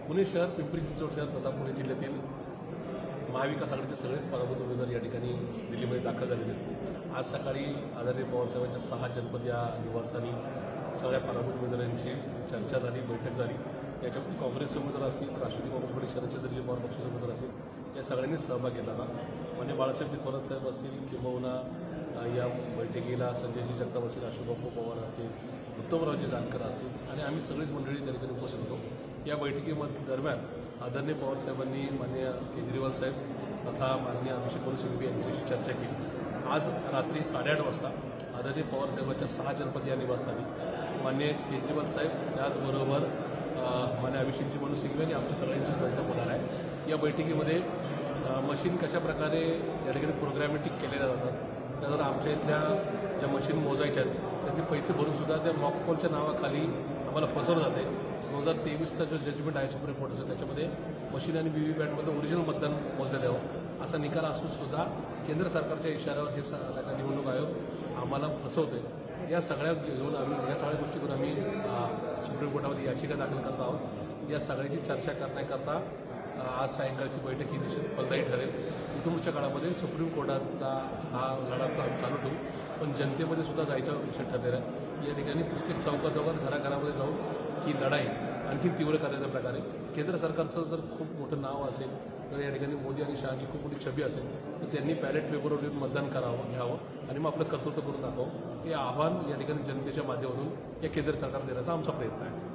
पुणे शहर, पिंपरी चिंचवड शहर तथा पुणे जिल्ह्यातील महाविकास आघाडीचे सगळेच पराभूत उमेदवार या ठिकाणी दिल्लीमध्ये दाखल झालेले आहेत। आज सकाळी आदरणीय पवारसाहेबांच्या 6 जनपद या निवासस्थानी सगळ्या पराभूत उमेदवारांची चर्चा झाली, बैठक झाली। याच्यामध्ये काँग्रेसचे उमेदवार असतील, राष्ट्रवादी काँग्रेसकडे शरदचंद्रजी पवार पक्षाचे उमेदवार असतील, या सगळ्यांनी सहभाग घेतला होता। माननीय बाळासाहेब थोरात साहेब असतील किंबहुना या बैठकीला संजयजी जगताप असतील, अशोकबापू पवार असतील, उत्तमरावजी जानकर असतील आणि आम्ही सगळीच मंडळी त्या ठिकाणी उपस्थित होतो। या बैठकीमध्ये दरम्यान आदरणीय पवारसाहेबांनी माननीय केजरीवाल साहेब तथा माननीय अभिषेक मनु सिंघवी यांच्याशी चर्चा केली। आज रात्री 8:30 वाजता आदरणीय पवारसाहेबांच्या 6 जनपद या निवासस्थानी माननीय केजरीवाल साहेब त्याचबरोबर माननीय अभिषेकजी मनु सिंघवी आणि आमच्या सगळ्यांचीच बैठक होणार आहे। या बैठकीमध्ये मशीन कशाप्रकारे या ठिकाणी प्रोग्रॅमॅटिक केलेल्या जातात, त्यानंतर आमच्या इथल्या ज्या मशीन मोजायच्या आहेत त्याचे पैसे भरूनसुद्धा त्या मॉकपोलच्या नावाखाली आम्हाला फसवलं जाते। 2023चा जो जजमेंट आहे सुप्रीम कोर्टाचा त्याच्यामध्ये मशीन आणि व्हीव्हीपॅटमध्ये ओरिजिनल मतदान मोजण्यात यावं असा निकाल असूनसुद्धा केंद्र सरकारच्या इशाऱ्यावर हे निवडणूक आयोग आम्हाला फसवते। या सगळ्या घेऊन आम्ही या सगळ्या गोष्टी घेऊन आम्ही सुप्रीम कोर्टामध्ये याचिका दाखल करत आहोत। या सगळ्याची चर्चा करण्याकरता आज सायंकाळची बैठक ही निश्चित फलदायी ठरेल। इथून पुढच्या काळामध्ये सुप्रीम कोर्टाचा हा लढा आम्ही चालू ठेवू, पण जनतेमध्ये सुद्धा जायचा विषय ठरलेला आहे। या ठिकाणी प्रत्येक चौकाचौकात घराघरामध्ये जाऊन ही लढाई आणखी तीव्र करण्याच्या प्रकारे केंद्र सरकारचं जर खूप मोठं नाव असेल, तर या ठिकाणी मोदी आणि शहाची खूप मोठी छबी असेल, तर त्यांनी बॅलेट पेपरवर येऊन मतदान करावं घ्यावं आणि मग आपलं कर्तृत्व करून दाखवावं हे आव्हान या ठिकाणी जनतेच्या माध्यमातून या केंद्र सरकारला देण्याचा आमचा प्रयत्न आहे।